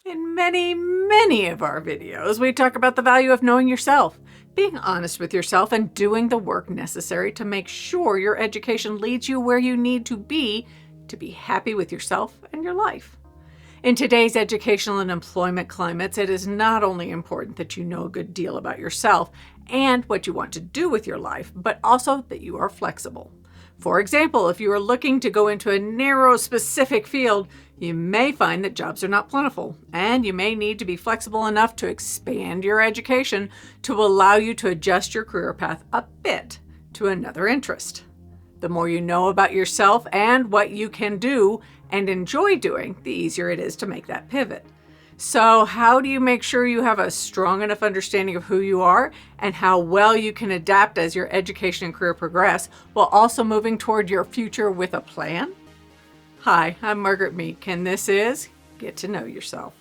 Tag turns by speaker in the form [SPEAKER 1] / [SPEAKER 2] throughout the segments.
[SPEAKER 1] In many of our videos, we talk about the value of knowing yourself, being honest with yourself, and doing the work necessary to make sure your education leads you where you need to be happy with yourself and your life. In today's educational and employment climates, it is not only important that you know a good deal about yourself and what you want to do with your life, but also that you are flexible. For example, if you are looking to go into a narrow, specific field, you may find that jobs are not plentiful, and you may need to be flexible enough to expand your education to allow you to adjust your career path a bit to another interest. The more you know about yourself and what you can do and enjoy doing, the easier it is to make that pivot. So how do you make sure you have a strong enough understanding of who you are and how well you can adapt as your education and career progress while also moving toward your future with a plan? Hi, I'm Margaret Meek, and this is Get to Know Yourself.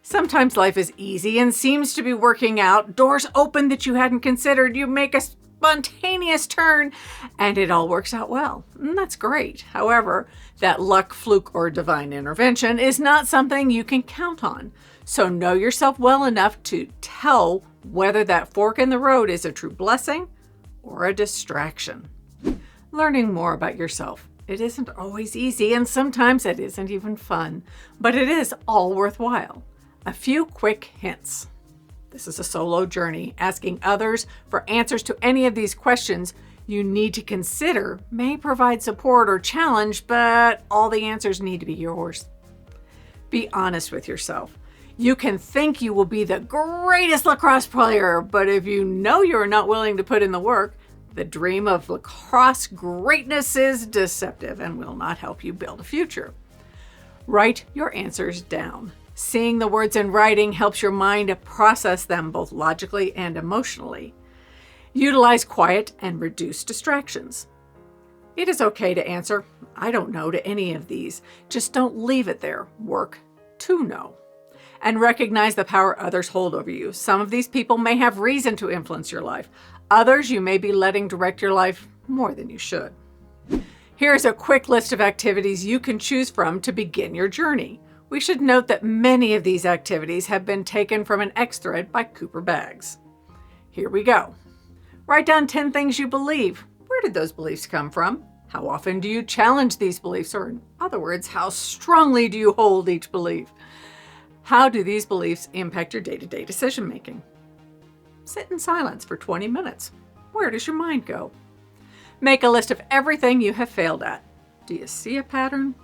[SPEAKER 1] Sometimes life is easy and seems to be working out. Doors open that you hadn't considered. You make a spontaneous turn and it all works out well. And that's great. However, that luck, fluke, or divine intervention is not something you can count on. So know yourself well enough to tell whether that fork in the road is a true blessing or a distraction. Learning more about yourself. It isn't always easy, and sometimes it isn't even fun, but it is all worthwhile. A few quick hints. This is a solo journey. Asking others for answers to any of these questions you need to consider may provide support or challenge, but all the answers need to be yours. Be honest with yourself. You can think you will be the greatest lacrosse player, but if you know you're not willing to put in the work, the dream of lacrosse greatness is deceptive and will not help you build a future. Write your answers down. Seeing the words in writing helps your mind process them both logically and emotionally. Utilize quiet and reduce distractions. It is okay to answer, "I don't know," to any of these. Just don't leave it there. Work to know. And recognize the power others hold over you. Some of these people may have reason to influence your life. Others you may be letting direct your life more than you should. Here's a quick list of activities you can choose from to begin your journey. We should note that many of these activities have been taken from an X thread by Cooper Baggs. Here we go. Write down 10 things you believe. Where did those beliefs come from? How often do you challenge these beliefs? Or in other words, how strongly do you hold each belief? How do these beliefs impact your day-to-day decision making? Sit in silence for 20 minutes. Where does your mind go? Make a list of everything you have failed at. Do you see a pattern?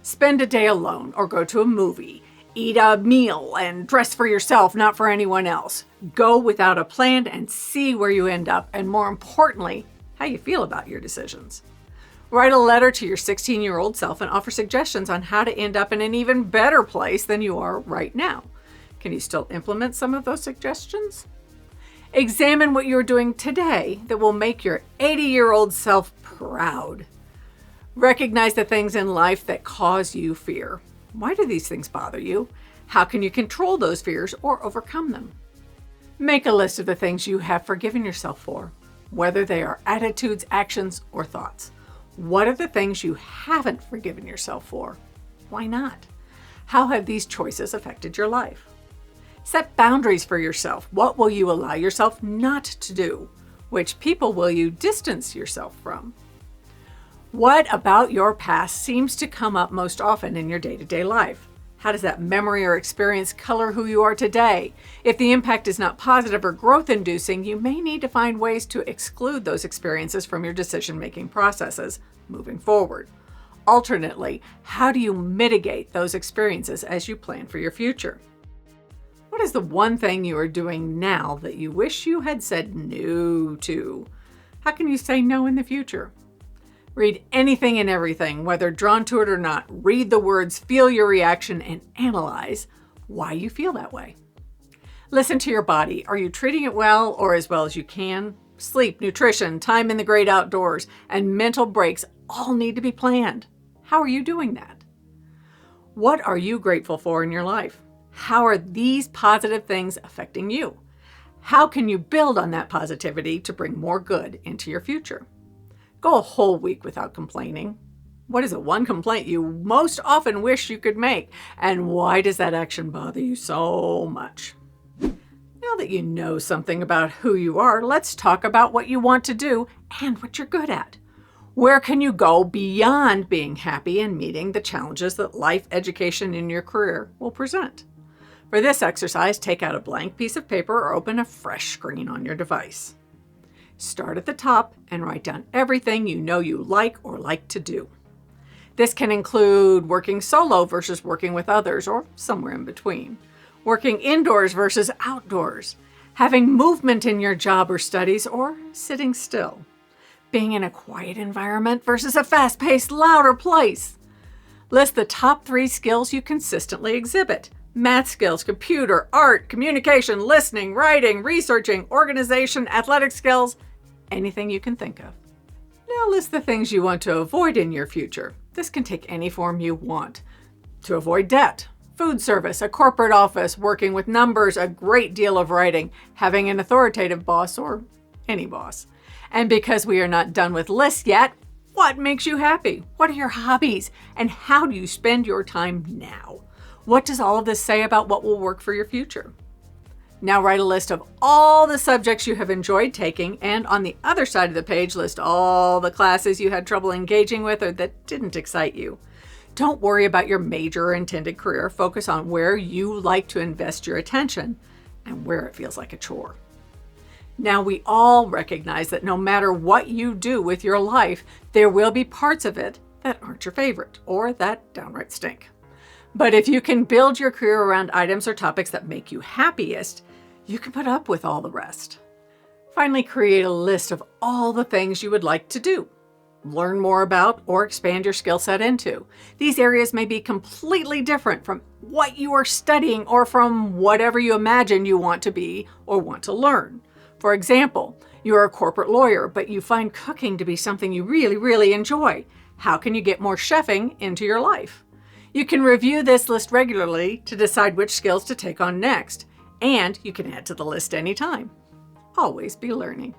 [SPEAKER 1] Spend a day alone or go to a movie. Eat a meal and dress for yourself, not for anyone else. Go without a plan and see where you end up, and more importantly, how you feel about your decisions. Write a letter to your 16-year-old self and offer suggestions on how to end up in an even better place than you are right now. Can you still implement some of those suggestions? Examine what you're doing today that will make your 80-year-old self proud. Recognize the things in life that cause you fear. Why do these things bother you? How can you control those fears or overcome them? Make a list of the things you have forgiven yourself for, whether they are attitudes, actions, or thoughts. What are the things you haven't forgiven yourself for? Why not? How have these choices affected your life? Set boundaries for yourself. What will you allow yourself not to do? Which people will you distance yourself from? What about your past seems to come up most often in your day-to-day life? How does that memory or experience color who you are today? If the impact is not positive or growth-inducing, you may need to find ways to exclude those experiences from your decision-making processes moving forward. Alternately, how do you mitigate those experiences as you plan for your future? What is the one thing you are doing now that you wish you had said no to? How can you say no in the future? Read anything and everything, whether drawn to it or not. Read the words, feel your reaction, and analyze why you feel that way. Listen to your body. Are you treating it well or as well as you can? Sleep, nutrition, time in the great outdoors, and mental breaks all need to be planned. How are you doing that? What are you grateful for in your life? How are these positive things affecting you? How can you build on that positivity to bring more good into your future? Go a whole week without complaining. What is the one complaint you most often wish you could make? And why does that action bother you so much? Now that you know something about who you are, let's talk about what you want to do and what you're good at. Where can you go beyond being happy and meeting the challenges that life, education, and your career will present? For this exercise, take out a blank piece of paper or open a fresh screen on your device. Start at the top and write down everything you know you like or like to do. This can include working solo versus working with others, or somewhere in between. Working indoors versus outdoors. Having movement in your job or studies, or sitting still. Being in a quiet environment versus a fast-paced, louder place. List the top 3 skills you consistently exhibit. Math skills, computer, art, communication, listening, writing, researching, organization, athletic skills, anything you can think of. Now list the things you want to avoid in your future. This can take any form you want. To avoid debt, food service, a corporate office, working with numbers, a great deal of writing, having an authoritative boss or any boss. And because we are not done with lists yet, what makes you happy? What are your hobbies? And how do you spend your time now? What does all of this say about what will work for your future? Now write a list of all the subjects you have enjoyed taking, and on the other side of the page, list all the classes you had trouble engaging with or that didn't excite you. Don't worry about your major or intended career. Focus on where you like to invest your attention and where it feels like a chore. Now, we all recognize that no matter what you do with your life, there will be parts of it that aren't your favorite or that downright stink. But if you can build your career around items or topics that make you happiest, you can put up with all the rest. Finally, create a list of all the things you would like to do, learn more about, or expand your skill set into. These areas may be completely different from what you are studying or from whatever you imagine you want to be or want to learn. For example, you are a corporate lawyer, but you find cooking to be something you really, really enjoy. How can you get more chefing into your life? You can review this list regularly to decide which skills to take on next, and you can add to the list anytime. Always be learning.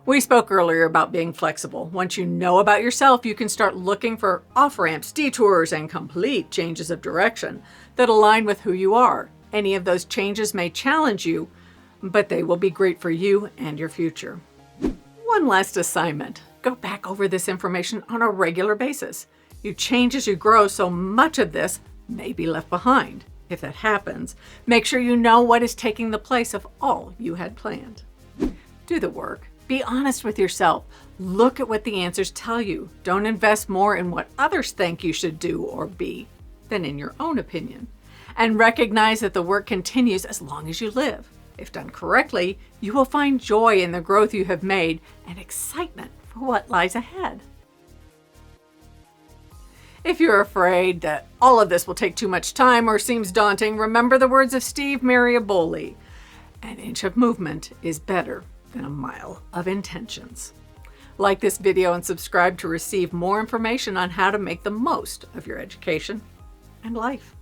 [SPEAKER 1] We spoke earlier about being flexible. Once you know about yourself, you can start looking for off-ramps, detours, and complete changes of direction that align with who you are. Any of those changes may challenge you, but they will be great for you and your future. One last assignment. Go back over this information on a regular basis. You change as you grow, so much of this may be left behind. If that happens, make sure you know what is taking the place of all you had planned. Do the work. Be honest with yourself. Look at what the answers tell you. Don't invest more in what others think you should do or be than in your own opinion. And recognize that the work continues as long as you live. If done correctly, you will find joy in the growth you have made and excitement for what lies ahead. If you're afraid that all of this will take too much time or seems daunting, remember the words of Steve Maraboli: "An inch of movement is better than a mile of intentions." Like this video and subscribe to receive more information on how to make the most of your education and life.